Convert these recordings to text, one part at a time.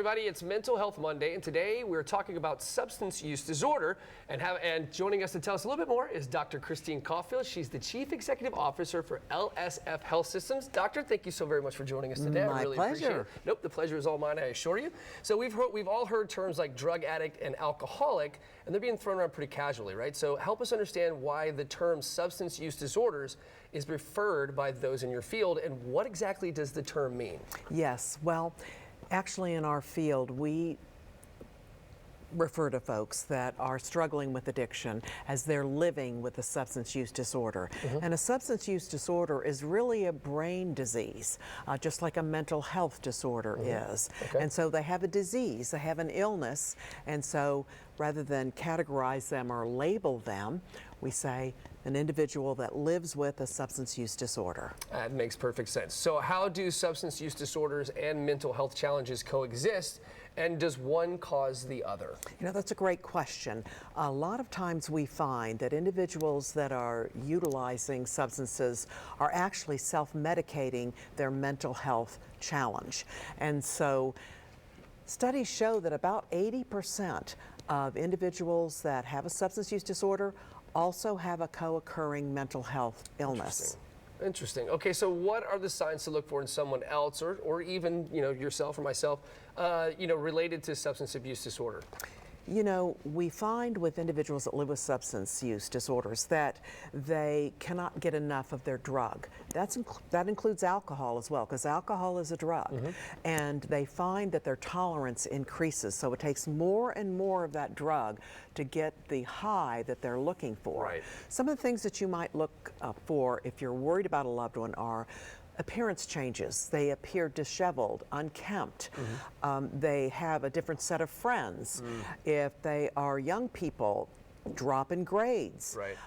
Everybody, it's Mental Health Monday, and today we're talking about substance use disorder. And joining us to tell us a little bit more is Dr. Christine Caulfield. She's the Chief Executive Officer for LSF Health Systems. Doctor, thank you so very much for joining us today. My I really pleasure. appreciate it. Nope, the pleasure is all mine, I assure you. So we've all heard terms like drug addict and alcoholic, and they're being thrown around pretty casually, right? So help us understand why the term substance use disorders is preferred by those in your field, and what exactly does the term mean? Yes, well, actually in our field, we refer to folks that are struggling with addiction as they're living with a substance use disorder. And a substance use disorder is really a brain disease, just like a mental health disorder is. Okay. And so they have a disease, they have an illness, and so rather than categorize them or label them, we say an individual that lives with a substance use disorder. That makes perfect sense. So how do substance use disorders and mental health challenges coexist, and does one cause the other? You know, that's a great question. A lot of times we find that individuals that are utilizing substances are actually self-medicating their mental health challenge. And so studies show that about 80% of individuals that have a substance use disorder also have a co-occurring mental health illness. Interesting. Okay, so what are the signs to look for in someone else, or even yourself or myself, related to substance abuse disorder? You know, we find with individuals that live with substance use disorders that they cannot get enough of their drug. That includes alcohol as well, because alcohol is a drug. And they find that their tolerance increases, so it takes more and more of that drug to get the high that they're looking for. Right. Some of the things that you might look for if you're worried about a loved one are appearance changes. They appear disheveled, unkempt. They have a different set of friends. If they are young people, drop in grades, Right.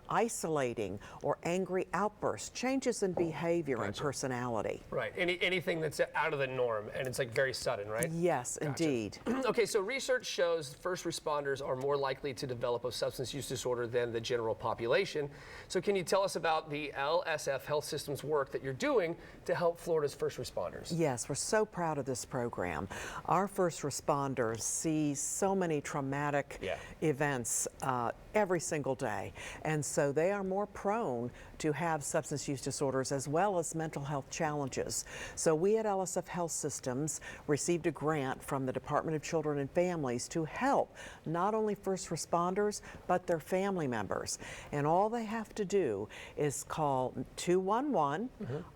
Isolating or angry outbursts, changes in behavior and personality. Right. Anything that's out of the norm, and it's like very sudden, right? Yes, indeed. Okay, so research shows first responders are more likely to develop a substance use disorder than the general population. So can you tell us about the LSF Health Systems work that you're doing to help Florida's first responders? Yes, we're so proud of this program. Our first responders see so many traumatic events every single day, and so they are more prone to have substance use disorders as well as mental health challenges. So we at LSF Health Systems received a grant from the Department of Children and Families to help not only first responders but their family members. And all they have to do is call 211,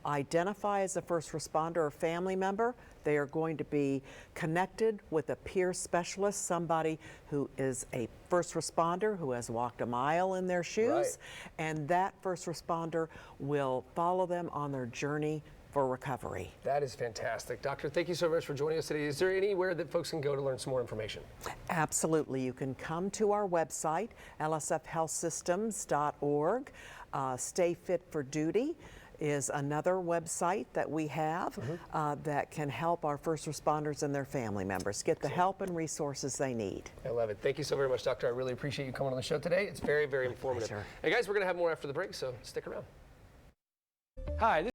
identify as a first responder or family member. They are going to be connected with a peer specialist, somebody who is a first responder who has walked a mile in their shoes, Right. and that first responder will follow them on their journey for recovery. That is fantastic. Doctor, thank you so much for joining us today. Is there anywhere that folks can go to learn some more information? Absolutely. You can come to our website, lsfhealthsystems.org. Stay Fit for Duty is another website that we have that can help our first responders and their family members get the help and resources they need. I love it. Thank you so very much, Doctor. I really appreciate you coming on the show today. It's very, very informative. Pleasure. Hey guys, we're going to have more after the break, so stick around. Hi.